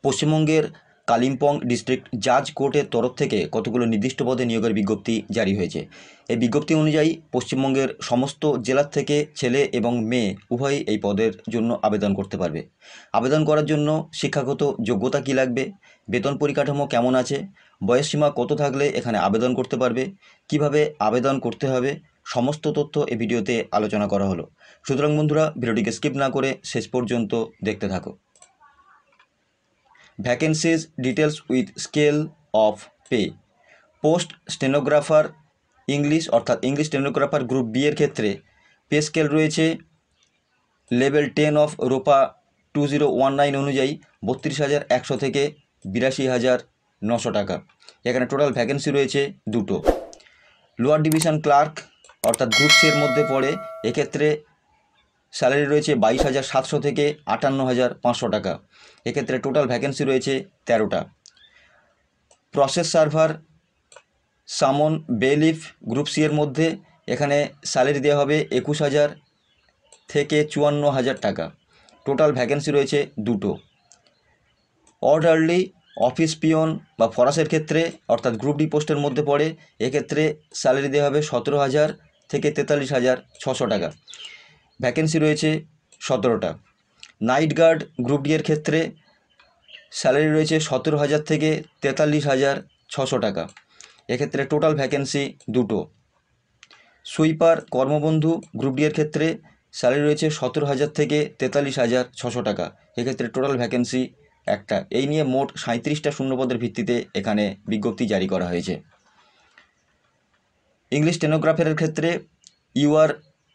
পশ্চিমবঙ্গের কালিম্পং ডিস্ট্রিক্ট জাজ কোর্টের তরফ থেকে কতগুলো নির্দিষ্ট পদে নিয়োগের বিজ্ঞপ্তি জারি হয়েছে। এই বিজ্ঞপ্তি অনুযায়ী পশ্চিমবঙ্গের সমস্ত জেলার থেকে ছেলে এবং মেয়ে উভয়ই এই পদের জন্য আবেদন করতে পারবে। আবেদন করার জন্য শিক্ষাগত যোগ্যতা কী লাগবে, বেতন পরিকাঠামো কেমন আছে, বয়সসীমা কত থাকলে এখানে আবেদন করতে পারবে, কিভাবে আবেদন করতে হবে, সমস্ত তথ্য এই ভিডিওতে আলোচনা করা হলো। সুতরাং বন্ধুরা, ভিডিওটিকে স্কিপ না করে শেষ পর্যন্ত দেখতে থাকো। Vacancies details with scale of pay. Post stenographer English অর্থাৎ ইংলিশ স্টেনোগ্রাফার গ্রুপ বি এর ক্ষেত্রে পে স্কেল রয়েছে লেভেল 10 অফ রোপা 2019 অনুযায়ী 32,100 থেকে 82,900 টাকা। এখানে টোটাল ভ্যাকেন্সি রয়েছে দুটো। লোয়ার ডিভিশন ক্লার্ক অর্থাৎ গ্রুপ সি এর মধ্যে পড়ে, এক্ষেত্রে স্যালারি রয়েছে 22,700 থেকে 58,500 টাকা। এক্ষেত্রে টোটাল ভ্যাকেন্সি রয়েছে 13টা। প্রসেস সার্ভার সামন বেলিফ গ্রুপ সি এর মধ্যে এখানে স্যালারি দেওয়া হবে 21,000 থেকে 54,000 টাকা। টোটাল ভ্যাকেন্সি রয়েছে দুটো। অর্ডারলি অফিস পিয়ন বা ফরাসের ক্ষেত্রে অর্থাৎ গ্রুপ ডি পোস্টের মধ্যে পড়ে, এক্ষেত্রে স্যালারি দেওয়া হবে 17,000 থেকে 43,600 টাকা। ভ্যাকেন্সি রয়েছে 17টা। নাইট গার্ড গ্রুপ ডি এর ক্ষেত্রে স্যালারি রয়েছে 17,000 থেকে 43,600 টাকা। এক্ষেত্রে টোটাল ভ্যাকেন্সি দুটো। সুইপার কর্মবন্ধু গ্রুপ ডি এর ক্ষেত্রে স্যালারি রয়েছে 17,000 থেকে 43,600 টাকা। এক্ষেত্রে টোটাল ভ্যাকেন্সি একটা। এই নিয়ে মোট 37টা শূন্যপদের ভিত্তিতে এখানে বিজ্ঞপ্তি জারি করা হয়েছে। ইংলিশ স্টেনোগ্রাফারের ক্ষেত্রে ইউআর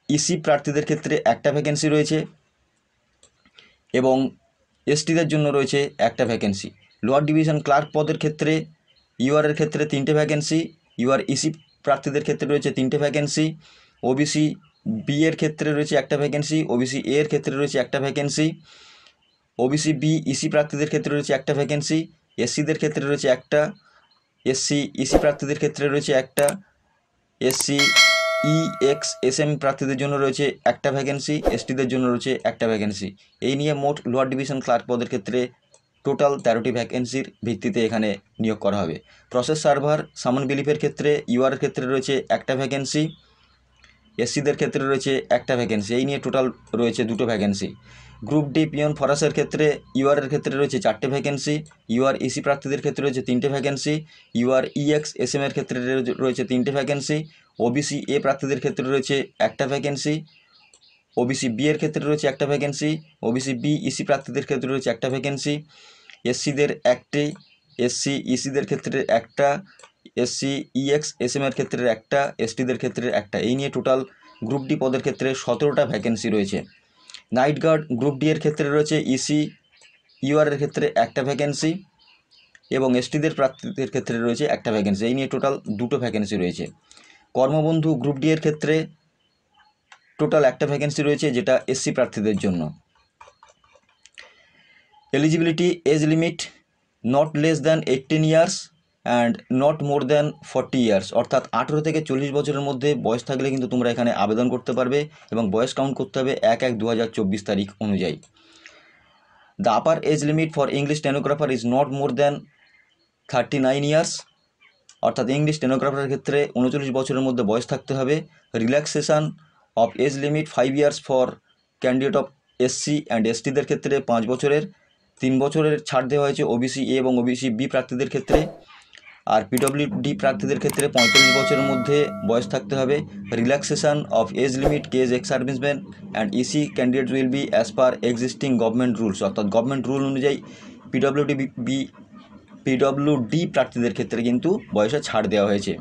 ইসি প্রার্থীদের ক্ষেত্রে একটা ভ্যাকেন্সি রয়েছে এবং এসটিদের জন্য রয়েছে একটা ভ্যাকেন্সি। লোয়ার ডিভিশন ক্লার্ক পদের ক্ষেত্রে ইউআরের ক্ষেত্রে 3টে ভ্যাকেন্সি, ইউআর ইসি প্রার্থীদের ক্ষেত্রে রয়েছে 3টে ভ্যাকেন্সি, ওবিসি বি এর ক্ষেত্রে রয়েছে একটা ভ্যাকেন্সি, ওবিসি এ এর ক্ষেত্রে রয়েছে একটা ভ্যাকেন্সি, ওবিসি বি ইসি প্রার্থীদের ক্ষেত্রে রয়েছে একটা ভ্যাকেন্সি, এসসিদের ক্ষেত্রে রয়েছে একটা, এসসি ইসি প্রার্থীদের ক্ষেত্রে রয়েছে একটা, এসসি EXSM প্রার্থীদের জন্য রয়েছে একটা ভ্যাকেন্সি, এসটিদের জন্য রয়েছে একটা ভ্যাকেন্সি। এই নিয়ে মোট লোয়ার ডিভিশন ক্লার্ক পদের ক্ষেত্রে টোটাল 13টি ভ্যাকেন্সির ভিত্তিতে এখানে নিয়োগ করা হবে। প্রসেস সার্ভার সামন বিলিফের ক্ষেত্রে ইউআর এর ক্ষেত্রে রয়েছে একটা ভ্যাকেন্সি, এসসিদের ক্ষেত্রে রয়েছে একটা ভ্যাকেন্সি। এই নিয়ে টোটাল রয়েছে দুটো ভ্যাকেন্সি। গ্রুপ ডি পিয়ন ফরাসের ক্ষেত্রে ইউআর এর ক্ষেত্রে রয়েছে 4টে ভ্যাকেন্সি, ইউআর ইসি প্রার্থীদের ক্ষেত্রে রয়েছে 3টে ভ্যাকেন্সি, ইউআর EXSM এর ক্ষেত্রে রয়েছে 3টে ভ্যাকেন্সি, ওবিসি এ প্রার্থীদের ক্ষেত্রে রয়েছে একটা ভ্যাকেন্সি, ওবিসি বি এর ক্ষেত্রে রয়েছে একটা ভ্যাকেন্সি, ওবিসি বি ইসি প্রার্থীদের ক্ষেত্রে রয়েছে একটা ভ্যাকেন্সি, এসসিদের একটি, এসসি ইসিদের ক্ষেত্রে একটা, এসসি EXSM এর ক্ষেত্রে একটা, এসটিদের ক্ষেত্রে একটা। এই নিয়ে টোটাল গ্রুপ ডি পদের ক্ষেত্রে 17টা ভ্যাকেন্সি রয়েছে। নাইট গার্ড গ্রুপ ডি এর ক্ষেত্রে রয়েছে ইসি ইউআর এর ক্ষেত্রে একটা ভ্যাকেন্সি এবং এসটিদের প্রার্থীদের ক্ষেত্রে রয়েছে একটা ভ্যাকেন্সি। এই নিয়ে টোটাল দুটো ভ্যাকেন্সি রয়েছে। কর্মবন্ধু গ্রুপ ডি এর ক্ষেত্রে টোটাল একটা ভ্যাকেন্সি রয়েছে, যেটা এসসি প্রার্থীদের জন্য। Eligibility age limit not less than 18 years and not more than 40 years, অর্থাৎ 18 থেকে 40 বছরের মধ্যে বয়স থাকলে কিন্তু তোমরা এখানে আবেদন করতে পারবে এবং বয়স কাউন্ট করতে হবে 1/1/2024 তারিখ অনুযায়ী। The upper age limit for English stenographer is not more than 39 years, অর্থাৎ ইংলিশ স্টেনোগ্রাফারের ক্ষেত্রে 39 বছরের মধ্যে বয়স থাকতে হবে। Relaxation of age limit 5 years for candidate of SC and এসটিদের ক্ষেত্রে 5 বছরের, 3 বছরের ছাড় দেওয়া হয়েছে ওবিসি এ এবং ওবিসি বি প্রার্থীদের ক্ষেত্রে। আর পিডব্লিউডি প্রার্থীদের ক্ষেত্রে 45 বছরের মধ্যে বয়স থাকতে হবে। Relaxation of age limit case ex serviceman and EC candidates will be as per existing government rules, অর্থাৎ গভর্নমেন্ট রুল অনুযায়ী পিডব্লিউডি প্রার্থীদের ক্ষেত্রে কিন্তু বয়সে ছাড় দেওয়া হয়েছে।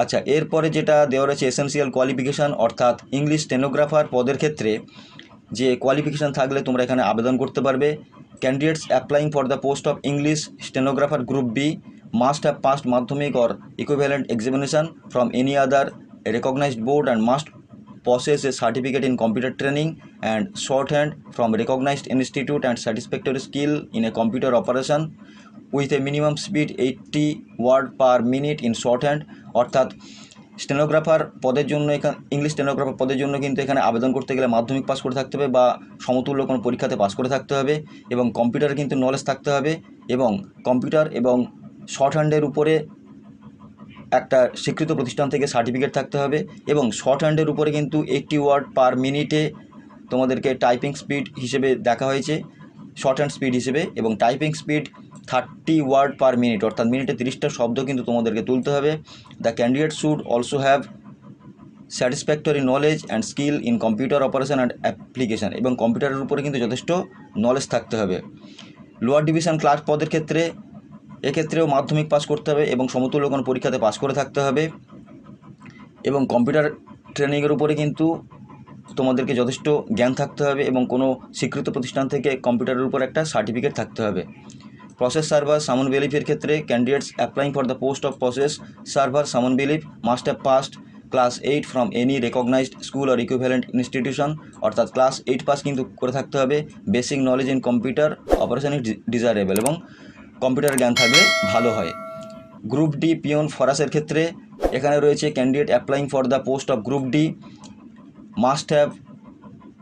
আচ্ছা, এরপরে যেটা দেওয়া রয়েছে এসেনশিয়াল কোয়ালিফিকেশান, অর্থাৎ ইংলিশ স্টেনোগ্রাফার পদের ক্ষেত্রে যে কোয়ালিফিকেশান থাকলে তোমরা এখানে আবেদন করতে পারবে। Candidates applying for the post of English stenographer group B must have past মাধ্যমিক or equivalent examination from any other recognized board and must possess a certificate in computer training and shorthand from recognized institute and satisfactory skill in a computer operation with a minimum speed 80 word per minute in shorthand, অর্থাৎ stenographer পদের জন্য এখানে English stenographer পদের জন্য কিন্তু এখানে আবেদন করতে গেলে মাধ্যমিক পাস করে থাকতে হবে বা সমতুল্য কোনো পরীক্ষাতে পাস করে থাকতে হবে, এবং কম্পিউটারে কিন্তু নলেজ থাকতে হবে, এবং কম্পিউটার এবং শর্ট হ্যান্ডের উপরে একটা স্বীকৃত প্রতিষ্ঠান থেকে সার্টিফিকেট থাকতে হবে, এবং শর্ট হ্যান্ডের উপরে কিন্তু 80 ওয়ার্ড পার মিনিটে তোমাদেরকে টাইপিং স্পিড হিসেবে দেখা হয়েছে, শর্ট হ্যান্ড স্পিড হিসেবে, এবং typing speed 30 word per minute, অর্থাৎ মিনিটে 30টা শব্দ কিন্তু তোমাদেরকে তুলতে হবে। The candidate should also have satisfactory knowledge and skill in computer operation and application, এবং কম্পিউটারের উপরে কিন্তু যথেষ্ট নলেজ থাকতে হবে। লোয়ার ডিভিশন ক্লার্ক পদের ক্ষেত্রে এক্ষেত্রেও মাধ্যমিক পাস করতে হবে এবং সমতুল্য কোনো পরীক্ষাতে পাস করে থাকতে হবে, এবং কম্পিউটার ট্রেনিংয়ের উপরে কিন্তু তোমাদেরকে যথেষ্ট জ্ঞান থাকতে হবে, এবং কোনো স্বীকৃত প্রতিষ্ঠান থেকে কম্পিউটারের উপর একটা সার্টিফিকেট থাকতে হবে। প্রসেস সার্ভার সামন বিলিফের ক্ষেত্রে candidates applying for the post of process server summon bailiff must have passed class 8 from any recognised school or equivalent institution, অর্থাৎ ক্লাস 8 পাস কিন্তু করে থাকতে হবে। Basic knowledge in computer operation is desirable, এবং computer জ্ঞান থাকলে ভালো হয়। গ্রুপ ডি পিওন ফরাসের ক্ষেত্রে এখানে রয়েছে candidate applying for the post of group D must have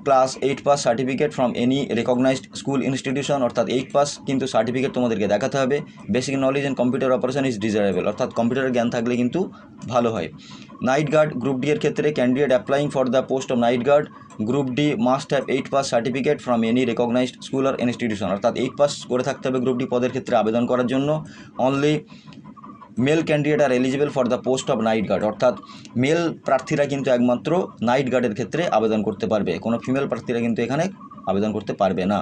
class 8 pass certificate from any recognised school institution, অর্থাৎ 8 পাস কিন্তু সার্টিফিকেট তোমাদেরকে দেখাতে হবে। Basic knowledge in computer operation is desirable, অর্থাৎ কম্পিউটারের জ্ঞান থাকলে কিন্তু ভালো হয়। নাইট গার্ড গ্রুপ ডি এর ক্ষেত্রে candidate applying for the post of night guard group D must have 8 pass certificate from any recognised school আর ইনস্টিটিউশন, অর্থাৎ 8 পাস করে থাকতে হবে গ্রুপ ডি পদের ক্ষেত্রে আবেদন করার জন্য। Only male candidate are eligible for the post of night guard, অর্থাৎ মেল প্রার্থীরা কিন্তু একমাত্র নাইট গার্ডের ক্ষেত্রে আবেদন করতে পারবে, কোনো ফিমেল প্রার্থীরা কিন্তু এখানে আবেদন করতে পারবে না।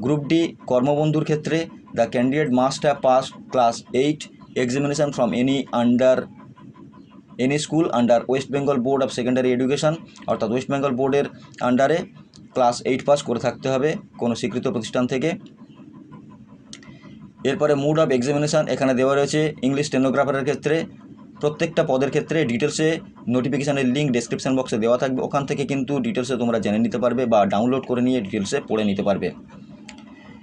গ্রুপ ডি কর্মবন্ধুর ক্ষেত্রে the candidate must have pass class 8 examination from any school under West Bengal board of secondary education, অর্থাৎ ওয়েস্ট বেঙ্গল বোর্ডের আন্ডারে ক্লাস 8 পাস করে থাকতে হবে কোনো স্বীকৃত প্রতিষ্ঠান থেকে। এরপরে মুড অফ এক্সামিনেশান এখানে দেওয়া রয়েছে ইংলিশ স্টেনোগ্রাফারের ক্ষেত্রে। প্রত্যেকটা পদের ক্ষেত্রে ডিটেলসে নোটিফিকেশানের লিঙ্ক ডেসক্রিপশন বক্সে দেওয়া থাকবে, ওখান থেকে কিন্তু ডিটেলসে তোমরা জেনে নিতে পারবে বা ডাউনলোড করে নিয়ে ডিটেলসে পড়ে নিতে পারবে।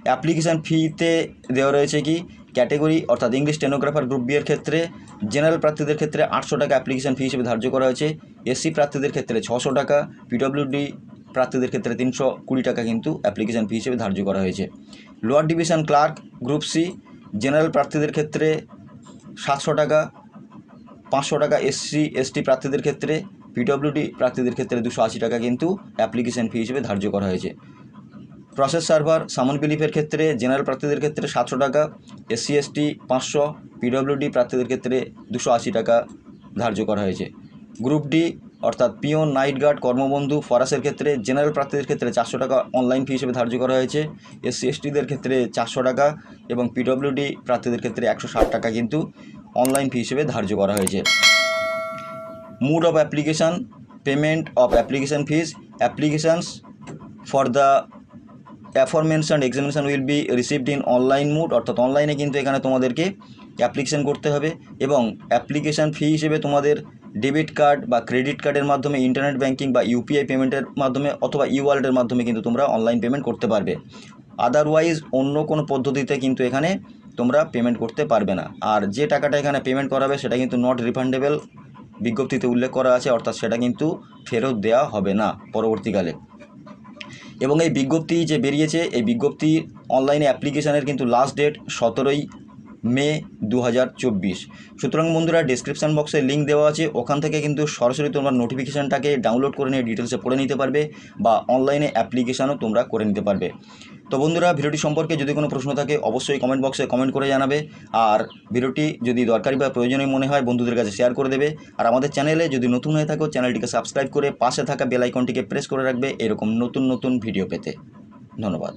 অ্যাপ্লিকেশান ফিতে দেওয়া রয়েছে কি ক্যাটেগরি, অর্থাৎ ইংলিশ স্টেনোগ্রাফার গ্রুপ বি এর ক্ষেত্রে জেনারেল প্রার্থীদের ক্ষেত্রে 800 টাকা অ্যাপ্লিকেশান ফি হিসেবে ধার্য করা হয়েছে। এসসি প্রার্থীদের ক্ষেত্রে 600 টাকা, পিডব্লিউডি প্রার্থীদের ক্ষেত্রে 320 টাকা কিন্তু অ্যাপ্লিকেশান ফি হিসেবে ধার্য করা হয়েছে। Lower division clerk group C general প্রার্থীদের ক্ষেত্রে 700 টাকা, 500 টাকা এসসি এসটি প্রার্থীদের ক্ষেত্রে, পিডব্লিউডি প্রার্থীদের ক্ষেত্রে 280 টাকা কিন্তু অ্যাপ্লিকেশান ফি হিসেবে ধার্য করা হয়েছে। প্রসেস সার্ভার সামন বিলিফের ক্ষেত্রে জেনারেল প্রার্থীদের ক্ষেত্রে 700 টাকা, এসসি এসটি 500, পিডব্লিউডি প্রার্থীদের ক্ষেত্রে 280 টাকা ধার্য করা হয়েছে। গ্রুপ ডি অর্থাৎ পিওন নাইট গার্ড কর্মবন্ধু ফরাসের ক্ষেত্রে জেনারেল প্রার্থীদের ক্ষেত্রে 400 টাকা অনলাইন ফি হিসেবে ধার্য করা হয়েছে। এসসি এসটিদের ক্ষেত্রে 400 টাকা এবং পিডব্লিউডি প্রার্থীদের ক্ষেত্রে 160 টাকা কিন্তু অনলাইন ফি হিসেবে ধার্য করা হয়েছে। Mode of application payment of application fees applications for the aforementioned examination will be received in online mode, অর্থাৎ অনলাইনে কিন্তু এখানে তোমাদেরকে অ্যাপ্লিকেশান করতে হবে, এবং অ্যাপ্লিকেশান ফি হিসেবে তোমাদের ডেবিট কার্ড বা ক্রেডিট কার্ডের মাধ্যমে, ইন্টারনেট ব্যাঙ্কিং বা ইউপিআই পেমেন্টের মাধ্যমে অথবা ই ওয়ালেটের মাধ্যমে কিন্তু তোমরা অনলাইন পেমেন্ট করতে পারবে। আদারওয়াইজ অন্য কোনো পদ্ধতিতে কিন্তু এখানে তোমরা পেমেন্ট করতে পারবে না। আর যে টাকাটা এখানে পেমেন্ট করাবে সেটা কিন্তু নট রিফান্ডেবল বিজ্ঞপ্তিতে উল্লেখ করা আছে, অর্থাৎ সেটা কিন্তু ফেরত দেওয়া হবে না পরবর্তীকালে। এবং এই বিজ্ঞপ্তি যে বেরিয়েছে, এই বিজ্ঞপ্তি অনলাইনে অ্যাপ্লিকেশানের কিন্তু লাস্ট ডেট 17 মে 2024। সুতরাং বন্ধুরা ডেসক্রিপশান বক্সে লিঙ্ক দেওয়া আছে, ওখান থেকে কিন্তু সরাসরি তোমরা নোটিফিকেশানটাকে ডাউনলোড করে নিয়ে ডিটেলসে পড়ে নিতে পারবে বা অনলাইনে অ্যাপ্লিকেশানও তোমরা করে নিতে পারবে। তো বন্ধুরা ভিডিওটি সম্পর্কে যদি কোনো প্রশ্ন থাকে অবশ্যই কমেন্ট বক্সে কমেন্ট করে জানাবে, আর ভিডিওটি যদি দরকারি বা প্রয়োজনীয় মনে হয় বন্ধুদের কাছে শেয়ার করে দেবে, আর আমাদের চ্যানেলে যদি নতুন হয়ে থাকো চ্যানেলটিকে সাবস্ক্রাইব করে পাশে থাকা বেল আইকনটিকে প্রেস করে রাখবে এরকম নতুন নতুন ভিডিও পেতে। ধন্যবাদ।